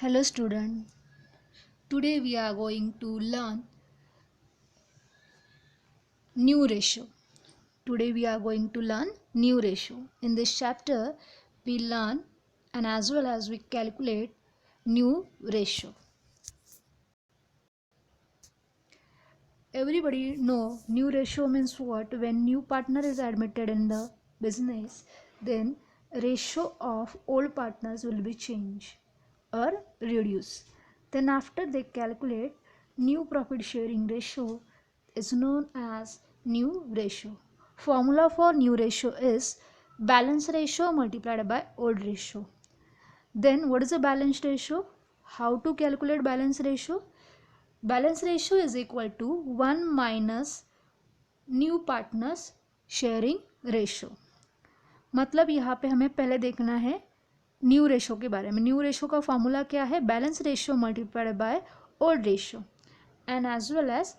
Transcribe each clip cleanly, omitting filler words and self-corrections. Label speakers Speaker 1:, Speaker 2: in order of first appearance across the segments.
Speaker 1: Hello student, today we are going to learn new ratio. Today we are going to learn new ratio. In this chapter we learn and as well as we calculate new ratio. Everybody know new ratio means what? When new partner is admitted in the business, then ratio of old partners will be changed or reduced. Then after they calculate new profit sharing ratio is known as new ratio. Formula for new ratio is balance ratio multiplied by old ratio. Then what is a balance ratio? How to calculate balance ratio? Balance ratio is equal to 1 minus new partners sharing ratio. मतलब यहाँ पे हमें पहले देखना है new ratio के बारे में. न्यू रेशो का फॉर्मूला क्या है? Balance ratio multiplied by old ratio. And as well as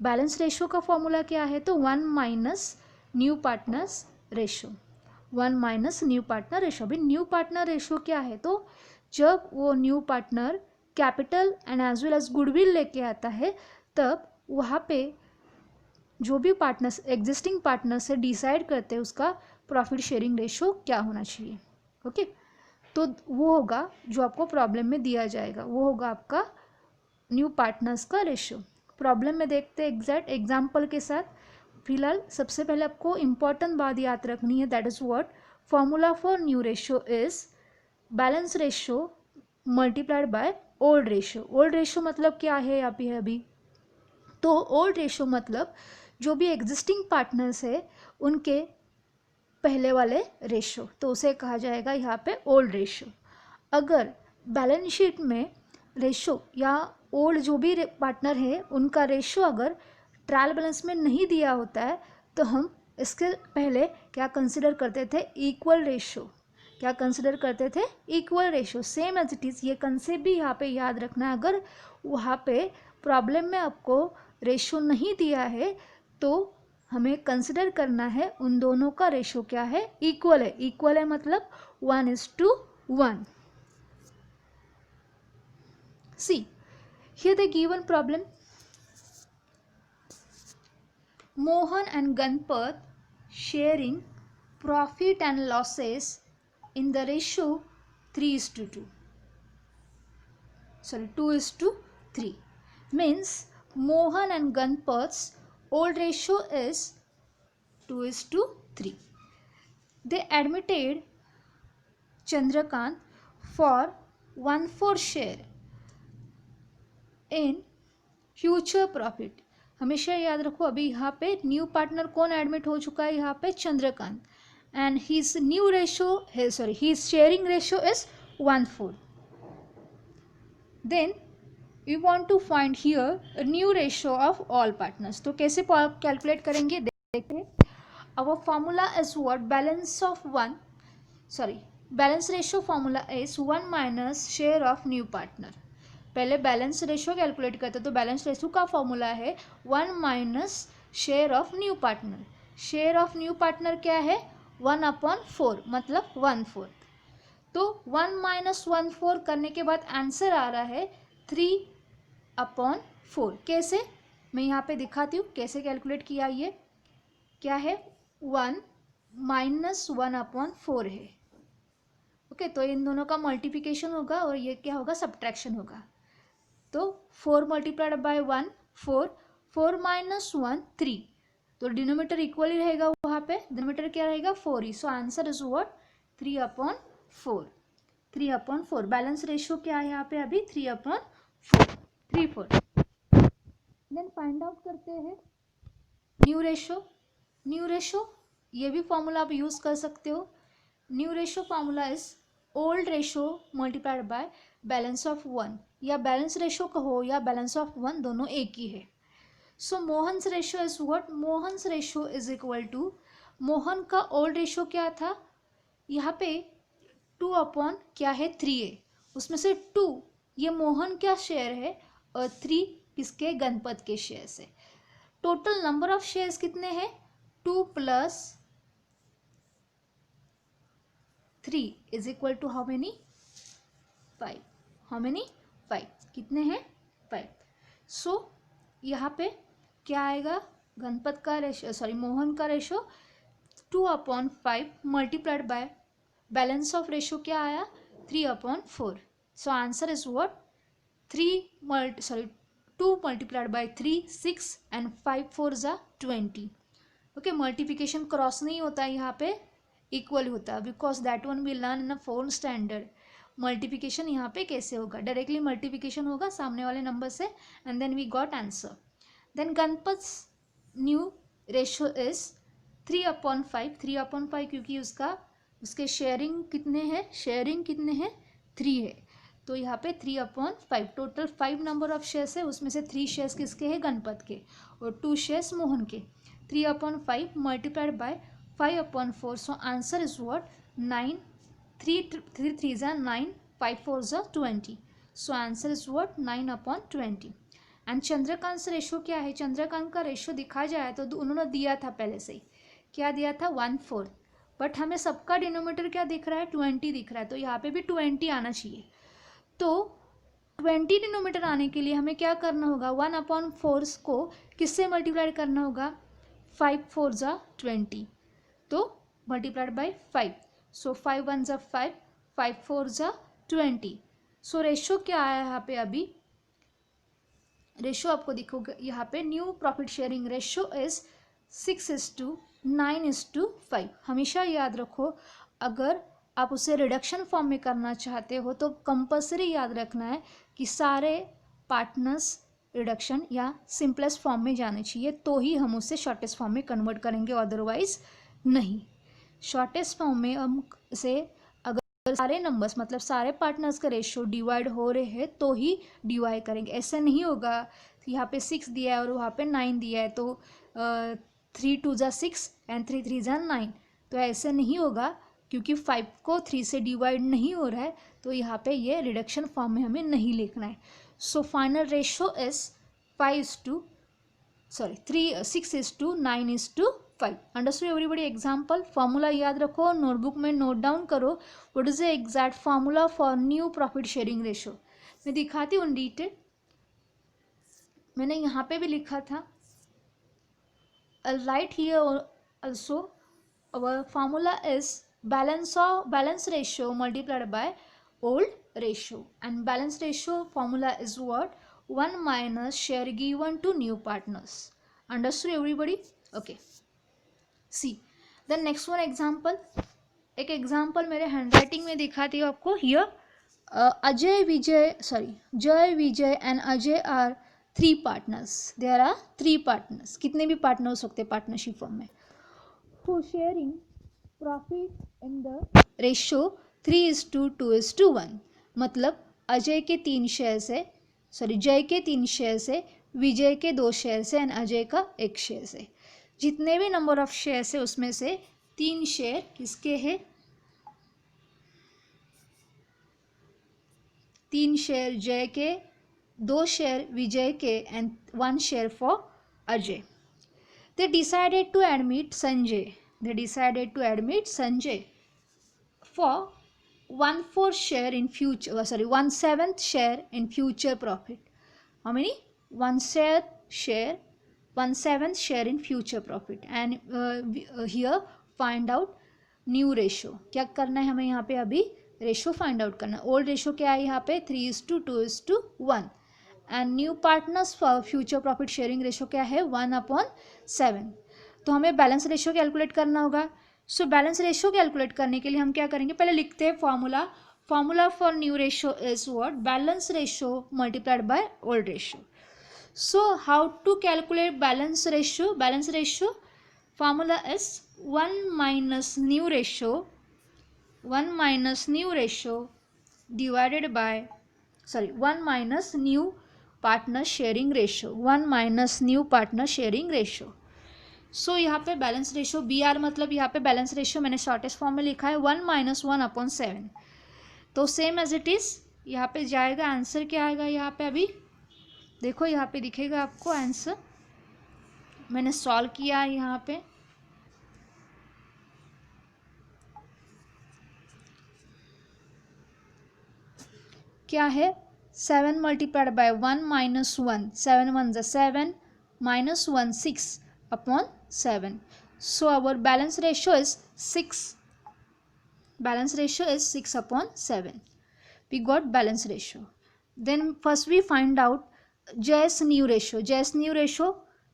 Speaker 1: balance ratio का फॉर्मूला क्या है? तो 1 minus new partners ratio. 1 minus new partner ratio. अभी न्यू पार्टनर रेशो क्या है? तो जब वो new partner capital and as well as goodwill लेके आता है तब वहाँ पे जो भी पार्टनर्स एग्जिस्टिंग पार्टनर से डिसाइड करते हैं उसका प्रॉफिट शेयरिंग रेशो क्या होना चाहिए. ओके तो वो होगा जो आपको प्रॉब्लम में दिया जाएगा, वो होगा आपका न्यू पार्टनर्स का रेशो. प्रॉब्लम में देखते हैं एग्जैक्ट एग्जाम्पल के साथ. फिलहाल सबसे पहले आपको इम्पॉर्टेंट बात याद रखनी है, that is what formula for new ratio is balance ratio multiplied by old ratio. Old ratio मतलब क्या है यहाँ पे अभी? तो ओल्ड रेशो मतलब जो भी एग्जिस्टिंग पार्टनर्स है उनके पहले वाले रेशो, तो उसे कहा जाएगा यहाँ पे ओल्ड रेशो. अगर बैलेंस शीट में रेशो या ओल्ड जो भी पार्टनर है उनका रेशो अगर ट्रायल बैलेंस में नहीं दिया होता है तो हम इसके पहले क्या कंसिडर करते थे? Equal ratio. क्या कंसिडर करते थे? Equal ratio. Same as it is ये कंसेप्ट भी यहाँ पे याद रखना है. अगर वहाँ पे प्रॉब्लम में आपको रेशो नहीं दिया है तो हमें कंसिडर करना है उन दोनों का रेशो क्या है? इक्वल है. इक्वल है मतलब 1:1. See, here the given problem. Mohan and Ganpat sharing profit and losses in the ratio 3:2. Sorry, 2:3. Means Mohan and Ganpat's old ratio is 2:3. They admitted Chandrakant for 1/4 share in future profit. हमेशा याद रखो अभी यहाँ पे new partner कौन admit हो चुका है? यहाँ पे Chandrakant. And his new ratio his sharing ratio is 1/4. Then we want to find here new ratio of all partners. तो कैसे कैलकुलेट करेंगे? देखते. our formula is what? Balance ratio formula is 1 minus share of new partner. पहले balance ratio calculate करते हैं तो balance ratio का formula है 1 minus share of new partner. Share of new partner क्या है? 1/4 मतलब 1/4. तो 1 माइनस 1/4 करने के बाद आंसर आ रहा है 3/4. कैसे? मैं यहाँ पे दिखाती हूँ कैसे कैलकुलेट किया. ये क्या है? 1 माइनस 1/4 है. ओके तो इन दोनों का मल्टीप्लिकेशन होगा और ये क्या होगा? सब्ट्रैक्शन होगा. तो 4 मल्टीप्लाइड बाय 1 4. 4 माइनस 1 3. तो डिनोमीटर इक्वल ही रहेगा वहाँ पे. डिनोमीटर क्या रहेगा? 4 ही. So answer is what? 3/4. 3/4. Balance ratio क्या है यहाँ पे अभी? 3/4. देन फाइंड आउट करते हैं न्यू रेशो. न्यू रेशो ये भी फॉर्मूला आप यूज़ कर सकते हो. New ratio formula is old ratio multiplied by balance of 1. या बैलेंस रेशो कहो या बैलेंस ऑफ 1 दोनों एक ही है. So Mohan's ratio is what? Mohan's ratio is equal to Mohan का ओल्ड रेशो क्या था? यहाँ पे 2 क्या है? 3 है. उसमें से 2 ये मोहन का शेयर है और 3 किसके? गणपत के शेयर से. टोटल नंबर ऑफ शेयर्स कितने हैं? 2 plus 3 is equal to how many? 5. How many 5, कितने हैं 5. सो यहाँ पे क्या आएगा, गणपत का रेशो सॉरी मोहन का ratio 2/5 multiplied by balance of ratio क्या आया 3/4. सो answer is what 2 multiplied by 3 6 and 5 4 जा 20. ओके, मल्टीप्लिकेशन क्रॉस नहीं होता है यहाँ पे, इक्वल होता है, because that one we learn in a 4th standard. Multiplication यहाँ पे कैसे होगा, डायरेक्टली मल्टीप्लिकेशन होगा सामने वाले नंबर से and then we got answer. Then Ganpat's new ratio is 3/5. 3/5 क्योंकि उसके शेयरिंग कितने हैं, 3 है. तो यहाँ पे 3/5, टोटल 5 नंबर ऑफ शेयर्स है, उसमें से 3 शेयर्स किसके हैं, गणपत के, और 2 शेयर्स मोहन के. 3/5 multiplied by 5/4. So answer is what 9. 3 3 जा 9, 5 4 जा 20. सो answer is what 9/20. And Chandrakant ratio क्या है, चंद्रकांत का रेशो दिखा जाए तो उन्होंने दिया था पहले से ही, क्या दिया था 1/4, बट हमें सबका डिनोमीटर क्या दिख रहा है 20 दिख रहा है, तो यहाँ पे भी 20 आना चाहिए. तो 20 डिनोमीटर आने के लिए हमें क्या करना होगा, 1/4 को किससे मल्टीप्लाई करना होगा, 5 4 जा 20, तो मल्टीप्लाइड बाय 5. सो 5 1 जा 5, 5 4 जा 20. सो रेशो क्या आया यहाँ पे, अभी रेशो आपको दिखोगे यहाँ पे, new profit sharing ratio is 6:9:5. हमेशा याद रखो, अगर आप उसे रिडक्शन फॉर्म में करना चाहते हो तो कंपलसरी याद रखना है कि सारे पार्टनर्स रिडक्शन या सिंपलेस्ट फॉर्म में जाने चाहिए, तो ही हम उसे शॉर्टेस्ट फॉर्म में कन्वर्ट करेंगे, अदरवाइज नहीं. शॉर्टेस्ट फॉर्म में हम से अगर सारे नंबर्स मतलब सारे पार्टनर्स का रेशियो डिवाइड हो रहे हैं तो ही डिवाइड करेंगे. ऐसा नहीं होगा यहाँ पे 6 दिया है और वहाँ पे 9 दिया है तो 3 2 जा 6 एंड 3 3 जा 9, तो ऐसे नहीं होगा क्योंकि 5 को 3 से डिवाइड नहीं हो रहा है, तो यहाँ पे ये रिडक्शन फॉर्म में हमें नहीं लिखना है. So final ratio is 6:9:5. Understood everybody. Example formula याद रखो, नोटबुक में नोट डाउन करो, what is the exact formula for new profit sharing ratio. मैं दिखाती हूँ डिटेल, मैंने यहाँ पे भी लिखा था. Right here also our formula is balance ratio multiplied by old ratio, and balance ratio formula is what 1 minus share given to new partners. Understood everybody? Okay, see the next one example. एक example मेरे handwriting में दिखाती हूँ आपको. Here Jay Vijay and Ajay are 3 partners. There are 3 partners. कितने भी partner हो सकते हैं पार्टनरशिप फॉर्म में, who sharing profit in the ratio 3:2:1. मतलब अजय के 3 शेयर्स है, जय के 3 शेयर्स है, विजय के 2 शेयर्स है एंड अजय का 1 शेयर्स है. जितने भी नंबर ऑफ शेयर्स है उसमें से 3 शेयर किसके है, 3 शेयर जय के, 2 शेयर विजय के and 1 share for Ajay. They decided to admit Sanjay for 1/4 share in future, 1/7 share in future profit. How many? 1/7 share in future profit. And here find out new ratio. क्या करना है हमें यहाँ पे, अभी रेशो फाइंड आउट करना है. Old ratio क्या है यहाँ पे 3:2:1 and new partners for future profit sharing ratio क्या है 1/7. तो हमें बैलेंस रेशो कैलकुलेट करना होगा. सो बैलेंस रेशो कैलकुलेट करने के लिए हम क्या करेंगे, पहले लिखते हैं formula for new ratio is what balance ratio multiplied by old ratio. So how to calculate balance ratio formula is 1 minus new ratio divided by 1 minus new partner sharing ratio. सो यहाँ पे बैलेंस रेशो BR मतलब यहाँ पे balance ratio मैंने shortest form में लिखा है 1 - 1/7. तो सेम एज इट इज़ यहाँ पे जाएगा. आंसर क्या आएगा यहाँ पे, अभी देखो यहाँ पे दिखेगा आपको आंसर. मैंने सॉल्व किया यहाँ पे. क्या है 7 मल्टीप्लाइड बाय 1 माइनस 1, 7 1 ज़ा 7 minus 1 6 upon 7. So our balance ratio is 6. Balance ratio is 6 upon 7. We got balance ratio. Then first we find out J's new ratio. J's new ratio,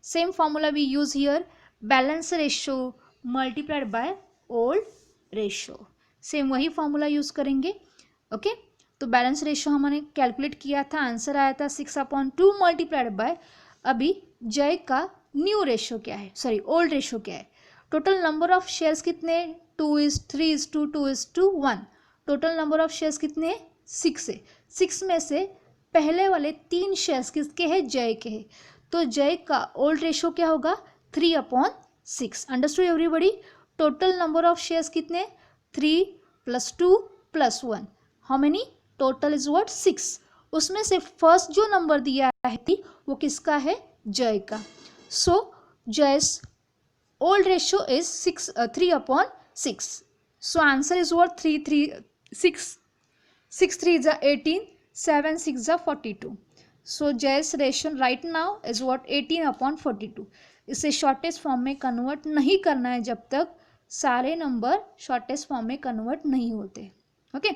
Speaker 1: same formula we use here, balance ratio multiplied by old ratio. Same वही formula use करेंगे. Okay तो balance ratio हमने calculate किया था, answer आया था 6/2 multiplied by, अभी जय का न्यू रेशियो क्या है, सॉरी ओल्ड रेशियो क्या है. टोटल नंबर ऑफ शेयर्स कितने, 2:3:2 2:1. टोटल नंबर ऑफ शेयर्स कितने, 6 है. 6 में से पहले वाले 3 शेयर्स किसके हैं, जय के हैं. तो जय का ओल्ड रेशियो क्या होगा, 3/6. Understood everybody. Total number of shares कितने, 3 + 2 + 1. How many, total is what, 6. उसमें से फर्स्ट जो नंबर दिया है वो किसका है, जय का. So Jay's old ratio is 3/6. So answer is what, 6 3 ज़ा 18, 7 6 ज़ा 42. So Jay's ratio right now is what, 18/42. इसे शॉर्टेस्ट फॉर्म में कन्वर्ट नहीं करना है जब तक सारे नंबर शॉर्टेस्ट फॉर्म में कन्वर्ट नहीं होते. ओके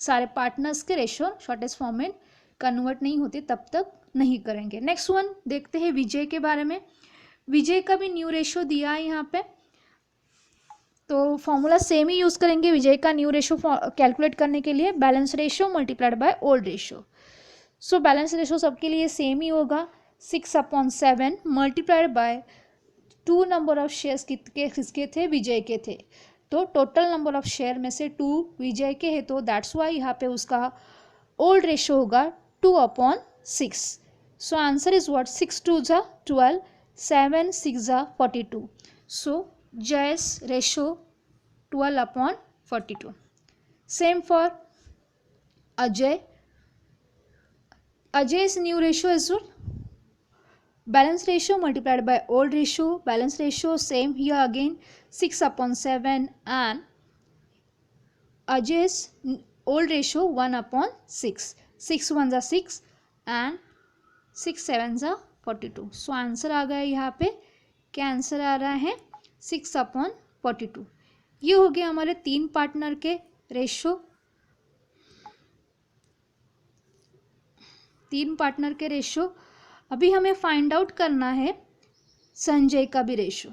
Speaker 1: सारे पार्टनर्स के रेशियो शॉर्टेस्ट फॉर्म में कन्वर्ट नहीं होते तब तक नहीं करेंगे. नेक्स्ट वन देखते हैं विजय के बारे में. विजय का भी न्यू रेशियो दिया है यहाँ पे, तो फॉर्मूला सेम ही यूज़ करेंगे विजय का न्यू रेशियो कैलकुलेट करने के लिए, balance ratio multiplied by old ratio. So balance ratio सबके लिए सेम ही होगा, 6/7 multiplied by 2 number of shares किसके थे, विजय के थे. तो टोटल नंबर ऑफ शेयर में से 2 विजय के हैं, तो दैट्स वाई यहाँ पे उसका ओल्ड रेशियो होगा 2/6. सो आंसर इज व्हाट, 6 2 ज़ा 12, 7 6 ज़ा 42. So Jay's ratio 12/42. Same for Ajay. Ajay's new ratio is what, balance ratio multiplied by old ratio. Balance ratio same here again, 6/7, and Ajay's old ratio 1/6. 6 1 ज़ा 6 and 6 7 ज़ा 42. So answer आ गया यहाँ पे, क्या answer आ रहा है, 6/42. ये हो गया हमारे 3 पार्टनर के रेशियो. 3 पार्टनर के रेशियो. अभी हमें फाइंड आउट करना है संजय का भी रेशियो.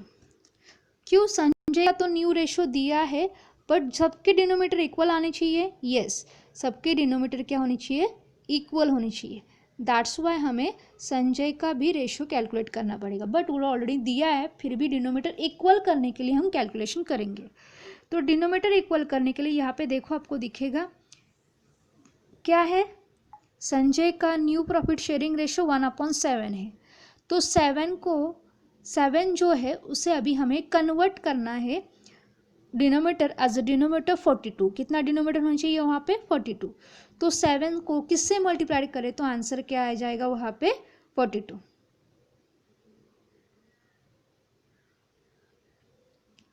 Speaker 1: क्यों, संजय का तो न्यू रेशियो दिया है बट सबके डिनोमीटर इक्वल आने चाहिए. यस सबके डिनोमीटर क्या होनी चाहिए, इक्वल होनी चाहिए. दैट्स वाई हमें संजय का भी रेशियो कैलकुलेट करना पड़ेगा, बट वो ऑलरेडी दिया है, फिर भी डिनोमीटर इक्वल करने के लिए हम कैलकुलेशन करेंगे. तो डिनोमीटर इक्वल करने के लिए यहाँ पे देखो आपको दिखेगा क्या है, संजय का न्यू प्रॉफिट शेयरिंग रेशियो 1/7 है. तो 7 जो है उसे अभी हमें कन्वर्ट करना है डिनोमीटर एज अ डिनोमीटर 42. कितना डिनोमीटर होना चाहिए वहाँ पे, 42. तो 7 को किससे मल्टीप्लाई करें तो आंसर क्या आ जाएगा वहाँ पे, 42.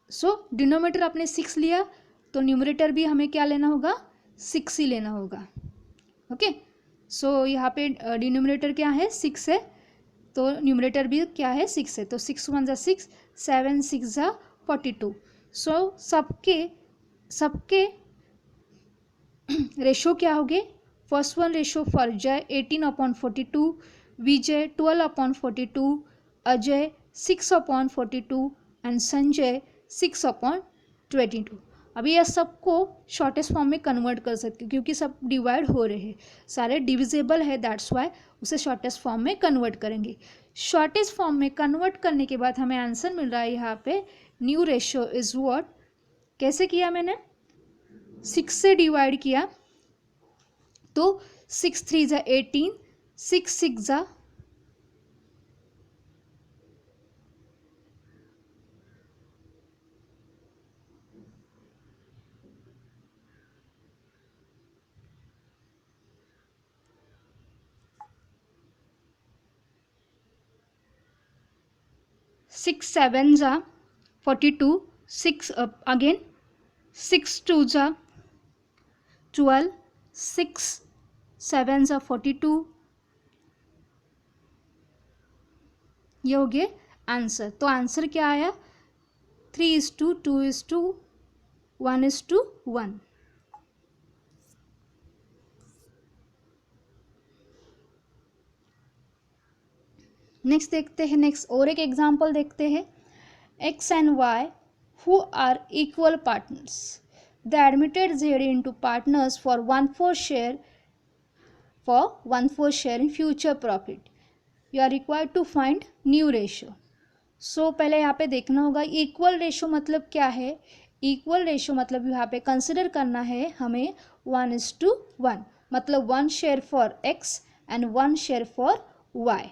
Speaker 1: सो डिनोमीटर आपने 6 लिया तो न्यूमरेटर भी हमें क्या लेना होगा, 6 ही लेना होगा. ओके सो यहाँ पे डिनोमिनेटर क्या है, 6 है, तो न्यूमरेटर भी क्या है, 6 है. तो 6 1 ज़ा 6, 7 6 ज़ा 42. सो सबके रेशो क्या हो गए, फर्स्ट वन रेशो फॉर जय 18/42, विजय 12/42, अजय 6/42 एंड संजय 6/22. अभी यह सबको शॉर्टेस्ट फॉर्म में कन्वर्ट कर सकते हैं क्योंकि सब डिवाइड हो रहे हैं, सारे डिविजिबल है, दैट्स वाई उसे शॉर्टेस्ट फॉर्म में कन्वर्ट करेंगे. शॉर्टेस्ट फॉर्म में कन्वर्ट करने के बाद हमें आंसर मिल रहा है यहाँ पे, न्यू रेशियो इज व्हाट, कैसे किया मैंने, 6 से डिवाइड किया तो 6 3 ज़ा 18, 6 6 ज़ा 6 7 ज़ा 42, 6 अगेन 6 2 ज़ा 12, 6 7 सा 42, ये हो गया आंसर। तो आंसर क्या आया? 3:2:1:1। नेक्स्ट देखते हैं, नेक्स्ट और एक एग्जांपल देखते हैं। X and Y who are equal partners, they admitted Z into partners for 1/4 share in future profit. You are required to find new ratio. सो पहले यहाँ पे देखना होगा इक्वल रेशो मतलब क्या है। इक्वल रेशो मतलब यहाँ पे कंसिडर करना है हमें 1:1, मतलब 1 share for x and 1 share for y.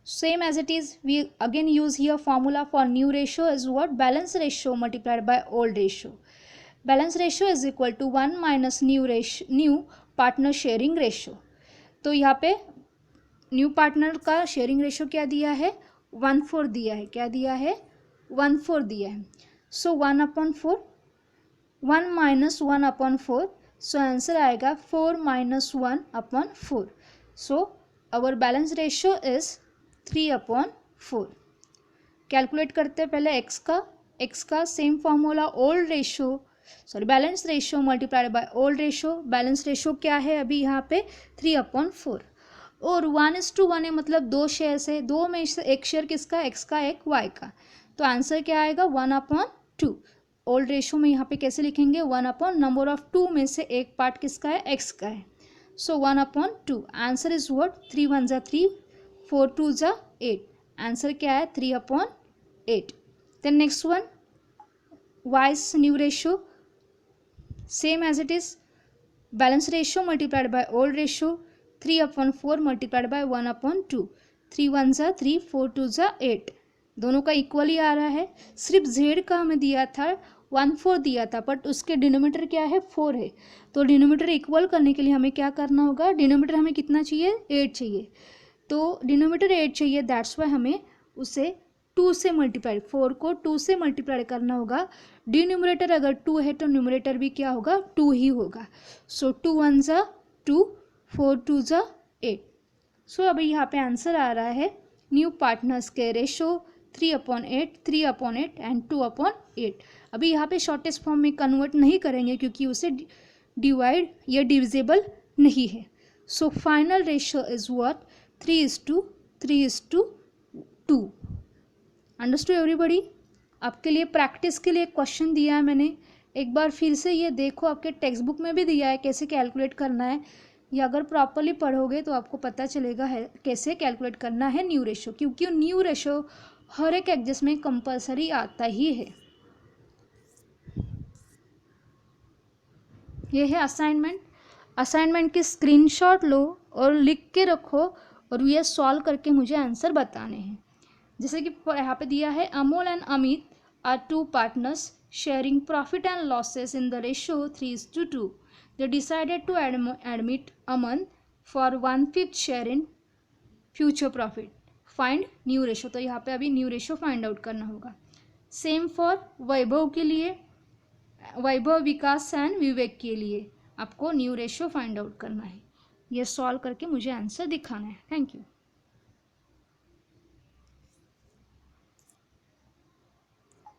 Speaker 1: Same as it is, we again use here formula for new ratio is what? Balance ratio multiplied by old ratio. Balance ratio is equal to 1 minus new partner sharing ratio. तो यहाँ पे new partner का sharing ratio क्या दिया है? 1/4 दिया है। क्या दिया है? 1/4 दिया है। सो 1/4, 1 माइनस 1/4, सो आंसर आएगा 4 minus 1/4. So our balance ratio is 3/4. Calculate करते हैं पहले एक्स का same formula old ratio, sorry balance ratio multiplied by old ratio. Balance ratio क्या है अभी यहाँ पे? 3/4. और 1:1 है, मतलब 2 शेयर है, 2 में से एक शेयर किसका? एक्स का, एक वाई का। तो आंसर क्या आएगा? 1/2. ओल्ड रेशो में यहाँ पे कैसे लिखेंगे? 1/, नंबर ऑफ 2 में से एक पार्ट किसका है? एक्स का है। सो 1/2. Answer is what? 3 1 ज़ा 3, 4 2 ज़ा 8. आंसर क्या है? 3/8. Then next one, Y's new ratio, same as it is balance ratio multiplied by old ratio, 3/4 multiplied by 1/2. 3 1 ज़ा 3, 4 2 ज़ा 8. दोनों का इक्वल ही आ रहा है। सिर्फ जेड का हमें दिया था 1/4 दिया था, बट उसके डिनोमीटर क्या है? 4 है। तो डिनोमीटर इक्वल करने के लिए हमें क्या करना होगा? डिनोमीटर हमें कितना चाहिए? 8 चाहिए। तो डिनोमीटर 8 चाहिए, दैट्स वाई हमें उसे 2 से मल्टीप्लाई, 4 को 2 से मल्टीप्लाई करना होगा। डिनोमिनेटर अगर 2 है तो न्यूमरेटर भी क्या होगा? 2 ही होगा। सो 2 1 ज़ा 2, 4 2 ज़ा 8. सो अभी यहाँ पे आंसर आ रहा है न्यू पार्टनर्स के रेशो 3/8, 3/8 एंड 2/8. अभी यहाँ पे शॉर्टेस्ट फॉर्म में कन्वर्ट नहीं करेंगे क्योंकि उसे डिवाइड या डिविजिबल नहीं है। So final ratio is what? 3:2. Understood everybody? आपके लिए प्रैक्टिस के लिए क्वेश्चन दिया है मैंने, एक बार फिर से ये देखो, आपके टेक्स्ट बुक में भी दिया है कैसे कैलकुलेट करना है। ये अगर प्रॉपरली पढ़ोगे तो आपको पता चलेगा है कैसे कैलकुलेट करना है न्यू रेशो, क्योंकि न्यू रेशो हर एक एग्जाम में कंपलसरी आता ही है। ये है असाइनमेंट। असाइनमेंट की स्क्रीनशॉट लो और लिख के रखो और ये सॉल्व करके मुझे आंसर बताने हैं। जैसे कि यहाँ पे दिया है Amol and Amit are 2 partners sharing profit and losses in the ratio 3:2. They decided to admit Aman for 1/5 share in future profit. Find new ratio. तो यहाँ पे अभी न्यू रेशो फाइंड आउट करना होगा। सेम फॉर वैभव के लिए, वैभव, विकास एंड विवेक के लिए आपको न्यू रेशो फाइंड आउट करना है। ये सॉल्व करके मुझे आंसर दिखाना है। Thank you.